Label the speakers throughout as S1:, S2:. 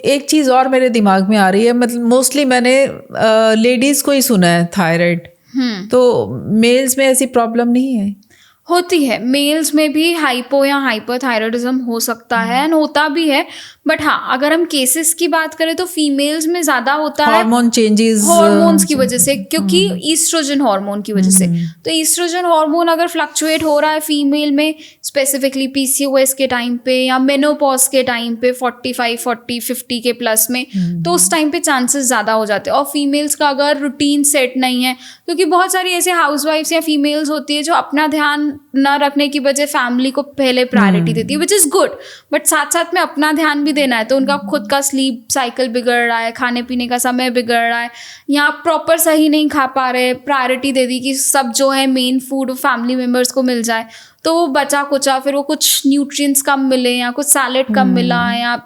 S1: एक चीज़ और मेरे दिमाग में आ रही है, मतलब मोस्टली मैंने लेडीज़ को ही सुना है थायराइड, तो मेल्स में ऐसी प्रॉब्लम नहीं है?
S2: होती है, मेल्स में भी हाइपो या हाइपरथायरॉयडिज्म हो सकता है एंड होता भी है, बट हाँ अगर हम केसेस की बात करें तो फीमेल्स में ज़्यादा होता है
S1: हार्मोन चेंजेस,
S2: हॉर्मोन्स की वजह से, क्योंकि ईस्ट्रोजन हार्मोन की वजह से। तो ईस्ट्रोजन हार्मोन अगर फ्लक्चुएट हो रहा है फीमेल में, स्पेसिफिकली पीसीओएस के टाइम पे या मेनोपॉज के टाइम पे 45, 40, 50 के प्लस में, तो उस टाइम पे चांसेस ज़्यादा हो जाते हैं। और फीमेल्स का अगर रूटीन सेट नहीं है, क्योंकि बहुत सारी ऐसे हाउसवाइफ्स या फीमेल्स होती है जो अपना ध्यान न रखने की वजह फैमिली को पहले प्रायोरिटी देती है, विच इज़ गुड, बट साथ साथ में अपना ध्यान भी देना है। तो उनका खुद का स्लीप साइकिल बिगड़ रहा है, खाने पीने का समय बिगड़ रहा है, या प्रॉपर सही नहीं खा पा रहे, प्रायोरिटी दे दी कि सब जो है मेन फूड फैमिली मेम्बर्स को मिल जाए, तो वो बचा कुचा फिर वो कुछ न्यूट्रिएंट्स कम मिले या कुछ सैलेड कम मिला, या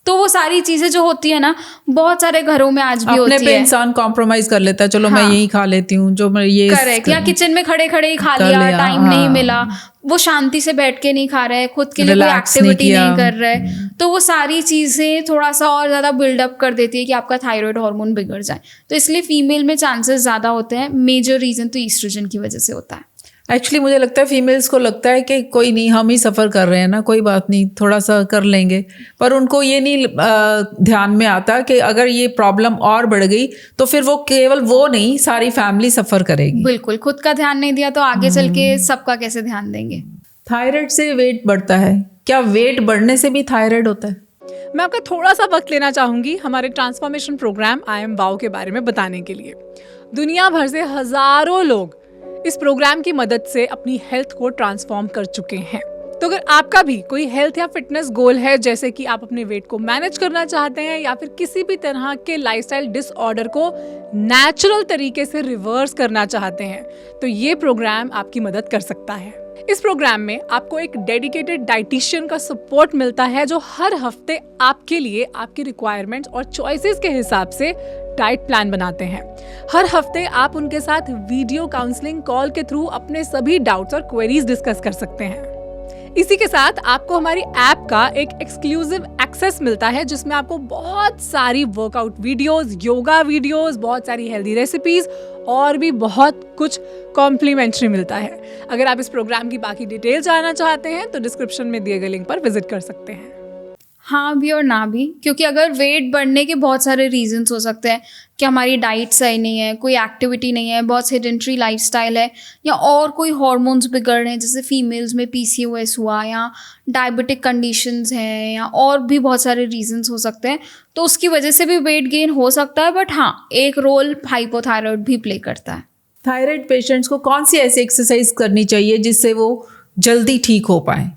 S2: तो वो सारी चीज़ें जो होती है ना, बहुत सारे घरों में आज भी होती है।
S1: अपने पे इंसान कॉम्प्रोमाइज कर लेता है, चलो मैं यही खा लेती हूँ, जो मैं ये
S2: करेक्ट, या किचन में खड़े खड़े ही खा लिया, टाइम नहीं मिला, वो शांति से बैठ के नहीं खा रहे, खुद के लिए कोई एक्टिविटी नहीं कर रहे, तो वो सारी चीज़ें थोड़ा सा और ज़्यादा बिल्डअप कर देती है कि आपका थायराइड हार्मोन बिगड़ जाए। तो इसलिए फीमेल में चांसेस ज़्यादा होते हैं। मेजर रीज़न तो ईस्ट्रोजन की वजह से होता है।
S1: एक्चुअली मुझे लगता है फीमेल्स को लगता है कि कोई नहीं, हम ही सफ़र कर रहे हैं ना, कोई बात नहीं, थोड़ा सा कर लेंगे, पर उनको ये नहीं ध्यान में आता कि अगर ये प्रॉब्लम और बढ़ गई तो फिर वो केवल वो नहीं, सारी फैमिली सफ़र करेगी।
S2: बिल्कुल, खुद का ध्यान नहीं दिया तो आगे चल के सबका कैसे ध्यान देंगे।
S1: थायराइड से वेट बढ़ता है, क्या वेट बढ़ने से भी थायराइड होता है?
S3: मैं आपका थोड़ा सा वक्त लेना चाहूँगी हमारे transformation program I am wow के बारे में बताने के लिए। दुनिया भर से हज़ारों लोग इस प्रोग्राम की मदद से अपनी हेल्थ को ट्रांसफॉर्म कर चुके हैं। तो अगर आपका भी कोई हेल्थ या फिटनेस गोल है, जैसे कि आप अपने वेट को मैनेज करना चाहते हैं या फिर किसी भी तरह के लाइफस्टाइल डिसऑर्डर को नेचुरल तरीके से रिवर्स करना चाहते हैं, तो ये प्रोग्राम आपकी मदद कर सकता है। इस प्रोग्राम में आपको एक डेडिकेटेड डाइटिशियन का सपोर्ट मिलता है, जो हर हफ्ते आपके लिए आपकी रिक्वायरमेंट्स और चॉइसेस के हिसाब से डाइट प्लान बनाते हैं। हर हफ्ते आप उनके साथ वीडियो काउंसलिंग कॉल के थ्रू अपने सभी डाउट्स और क्वेरीज डिस्कस कर सकते हैं। इसी के साथ आपको हमारी ऐप का एक एक्सक्लूसिव एक्सेस मिलता है, जिसमें आपको बहुत सारी वर्कआउट वीडियोस, योगा वीडियोस, बहुत सारी हेल्दी रेसिपीज और भी बहुत कुछ कॉम्प्लीमेंट्री मिलता है। अगर आप इस प्रोग्राम की बाकी डिटेल जानना चाहते हैं तो डिस्क्रिप्शन में दिए गए लिंक पर विजिट कर सकते हैं।
S2: हाँ भी और ना भी, क्योंकि अगर वेट बढ़ने के बहुत सारे रीजंस हो सकते हैं कि हमारी डाइट सही नहीं है, कोई एक्टिविटी नहीं है, बहुत सेडेंट्री लाइफस्टाइल है, या और कोई हार्मोन्स बिगड़ रहे हैं, जैसे फीमेल्स में पीसीओएस हुआ, या डायबिटिक कंडीशंस हैं, या और भी बहुत सारे रीजंस हो सकते हैं, तो उसकी वजह से भी वेट गेन हो सकता है। बट हाँ, एक रोल हाइपोथायराइड भी प्ले करता है।
S1: थायराइड पेशेंट्स को कौन सी ऐसी एक्सरसाइज करनी चाहिए जिससे वो जल्दी ठीक हो पाए?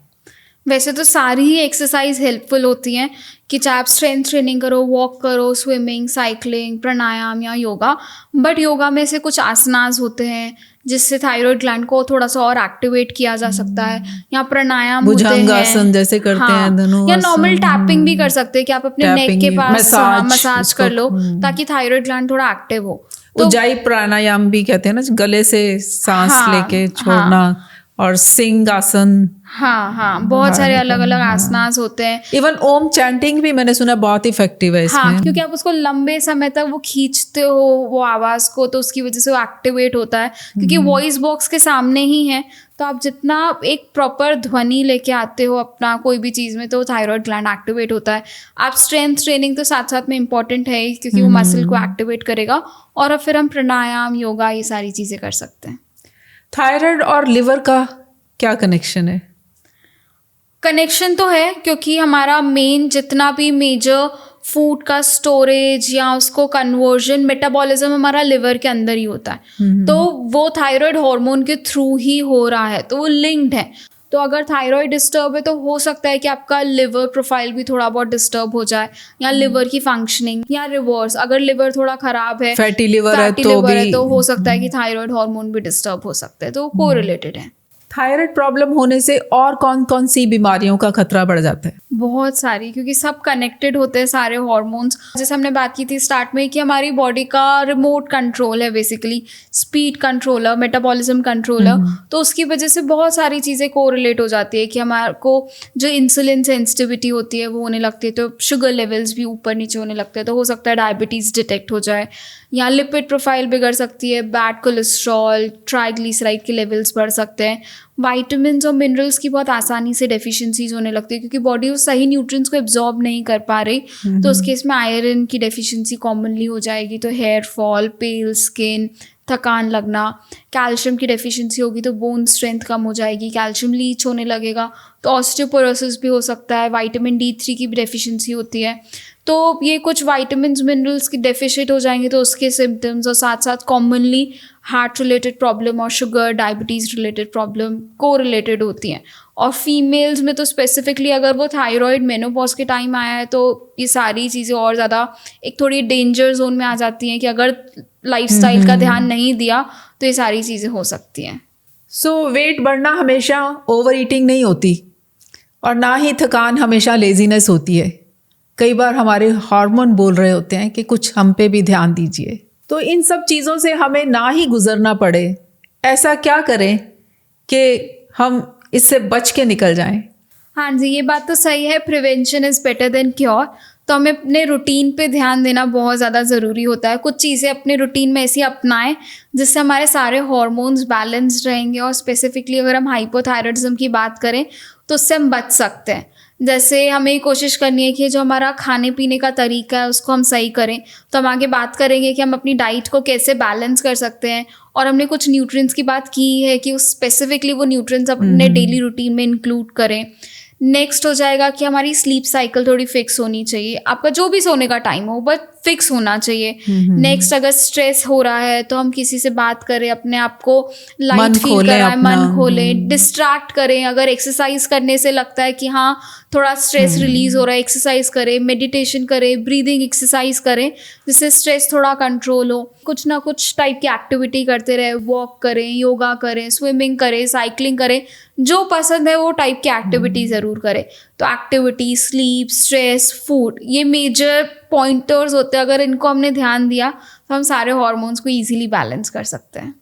S2: वैसे तो सारी ही एक्सरसाइज हेल्पफुल होती हैं, कि चाहे आप स्ट्रेंथ ट्रेनिंग करो, वॉक करो, स्विमिंग, साइकिलिंग, प्राणायाम या योगा। बट योगा में से कुछ आसनास होते हैं जिससे थायराइड ग्लैंड को थोड़ा सा और एक्टिवेट किया जा सकता है, या प्राणायाम होते हैं,
S1: भुजंगासन जैसे करते हैं, धनुरासन,
S2: या नॉर्मल टैपिंग भी कर सकते हैं कि आप अपने नेक के पास मसाज कर लो ताकि थायराइड ग्लैंड थोड़ा एक्टिव हो।
S1: उज्जाई प्राणायाम भी कहते हैं ना, गले से सांस लेके छोड़ना, और सिंहासन।
S2: हाँ, बहुत सारे अलग अलग आसनास होते हैं।
S1: इवन ओम चैंटिंग भी मैंने सुना बहुत इफेक्टिव है इसमें।
S2: हाँ, क्योंकि आप उसको लंबे समय तक वो खींचते हो वो आवाज़ को, तो उसकी वजह से वो एक्टिवेट होता है, क्योंकि वॉइस बॉक्स के सामने ही है। तो आप जितना एक प्रॉपर ध्वनि लेके आते हो अपना कोई भी चीज़ में, तो थायराइड ग्लैंड एक्टिवेट होता है। आप स्ट्रेंथ ट्रेनिंग तो साथ साथ में इम्पॉर्टेंट है, क्योंकि वो मसल को एक्टिवेट करेगा। और अब फिर हम प्राणायाम, योगा, ये सारी चीज़ें कर सकते हैं।
S1: थायराइड और लिवर का क्या कनेक्शन है?
S2: कनेक्शन तो है, क्योंकि हमारा मेन जितना भी मेजर फूड का स्टोरेज या उसको कन्वर्जन, मेटाबॉलिज्म हमारा लिवर के अंदर ही होता है। तो वो थायराइड हार्मोन के थ्रू ही हो रहा है, तो वो लिंक्ड है। तो अगर थायराइड डिस्टर्ब है तो हो सकता है कि आपका लिवर प्रोफाइल भी थोड़ा बहुत डिस्टर्ब हो जाए, या लिवर की फंक्शनिंग, या रिवर्स अगर लिवर थोड़ा खराब है,
S1: फैटी लिवर है तो
S2: हो सकता है कि थायराइड हार्मोन भी डिस्टर्ब हो सकता है। तो कोरिलेटेड है।
S1: थायराइड प्रॉब्लम होने से और कौन कौन सी बीमारियों का खतरा बढ़ जाता है?
S2: बहुत सारी, क्योंकि सब कनेक्टेड होते हैं सारे हॉर्मोन्स। जैसे हमने बात की थी स्टार्ट में कि हमारी बॉडी का रिमोट कंट्रोल है basically, speed controller, metabolism controller, तो उसकी वजह से बहुत सारी चीज़ें कोरिलेट हो जाती है कि हमारे को जो इंसुलिन सेंसिटिविटी होती है वो होने लगती है, तो शुगर लेवल्स भी ऊपर नीचे होने लगते हैं, तो हो सकता है डायबिटीज़ डिटेक्ट हो जाए, या लिपिड प्रोफाइल बिगड़ सकती है, बैड कोलेस्ट्रॉल, ट्राइग्लिसराइड के लेवल्स बढ़ सकते हैं, वाइटामिन और मिनरल्स की बहुत आसानी से डेफिशिएंसीज होने लगती है क्योंकि बॉडी उस सही न्यूट्रिएंट्स को एब्जॉर्ब नहीं कर पा रही, तो उस केस में आयरन की डेफिशिएंसी कॉमनली हो जाएगी, तो हेयर फॉल, पेल स्किन, थकान लगना। कैल्शियम की डेफिशिएंसी होगी तो बोन स्ट्रेंथ कम हो जाएगी, कैल्शियम लीच होने लगेगा तो ऑस्टियोपोरोसिस भी हो सकता है। विटामिन D3 की भी डेफिशिएंसी होती है, तो ये कुछ वाइटामिन मिनरल्स की डेफिशिएंट हो जाएंगे तो उसके सिम्टम्स, और साथ साथ कॉमनली हार्ट रिलेटेड प्रॉब्लम और शुगर डायबिटीज़ रिलेटेड प्रॉब्लम को रिलेटेड होती हैं। और फीमेल्स में तो स्पेसिफिकली अगर वो थायराइड मेनोपॉज के टाइम आया है तो ये सारी चीज़ें और ज़्यादा एक थोड़ी डेंजर जोन में आ जाती हैं कि अगर लाइफस्टाइल का ध्यान नहीं दिया तो ये सारी चीज़ें हो सकती हैं।
S1: सो वेट बढ़ना हमेशा ओवर ईटिंग नहीं होती, और ना ही थकान हमेशा लेजीनेस होती है। कई बार हमारे हार्मोन बोल रहे होते हैं कि कुछ हम पे भी ध्यान दीजिए। तो इन सब चीज़ों से हमें ना ही गुजरना पड़े, ऐसा क्या करें कि हम इससे बच के निकल जाएं?
S2: हाँ जी, ये बात तो सही है, prevention is better than cure. तो हमें अपने रूटीन पे ध्यान देना बहुत ज़्यादा ज़रूरी होता है। कुछ चीज़ें अपने रूटीन में ऐसी अपनाएं जिससे हमारे सारे हार्मोन्स बैलेंस्ड रहेंगे, और स्पेसिफिकली अगर हम हाइपोथायराइडिज्म की बात करें तो उससे हम बच सकते हैं। जैसे हमें कोशिश करनी है कि जो हमारा खाने पीने का तरीका है उसको हम सही करें। तो हम आगे बात करेंगे कि हम अपनी डाइट को कैसे बैलेंस कर सकते हैं, और हमने कुछ न्यूट्रिएंट्स की बात की है कि उस स्पेसिफिकली वो न्यूट्रिएंट्स अपने डेली रूटीन में इंक्लूड करें। नेक्स्ट हो जाएगा कि हमारी स्लीप साइकिल थोड़ी फिक्स होनी चाहिए, आपका जो भी सोने का टाइम हो बट फिक्स होना चाहिए। नेक्स्ट, अगर स्ट्रेस हो रहा है तो हम किसी से बात करें, अपने आप को लाइट फील कराएं, मन खोलें, डिस्ट्रैक्ट करें। अगर एक्सरसाइज करने से लगता है कि हाँ थोड़ा स्ट्रेस रिलीज हो रहा है, एक्सरसाइज करें, मेडिटेशन करें, ब्रीदिंग एक्सरसाइज करें जिससे स्ट्रेस थोड़ा कंट्रोल हो। कुछ ना कुछ टाइप की एक्टिविटी करते रहे, वॉक करें, योगा करें, स्विमिंग करें, साइकिलिंग करें, जो पसंद है वो टाइप की एक्टिविटी ज़रूर करें। तो एक्टिविटी, स्लीप, स्ट्रेस, फूड, ये मेजर पॉइंटर्स होते हैं। अगर इनको हमने ध्यान दिया तो हम सारे हार्मोन्स को इजीली बैलेंस कर सकते हैं।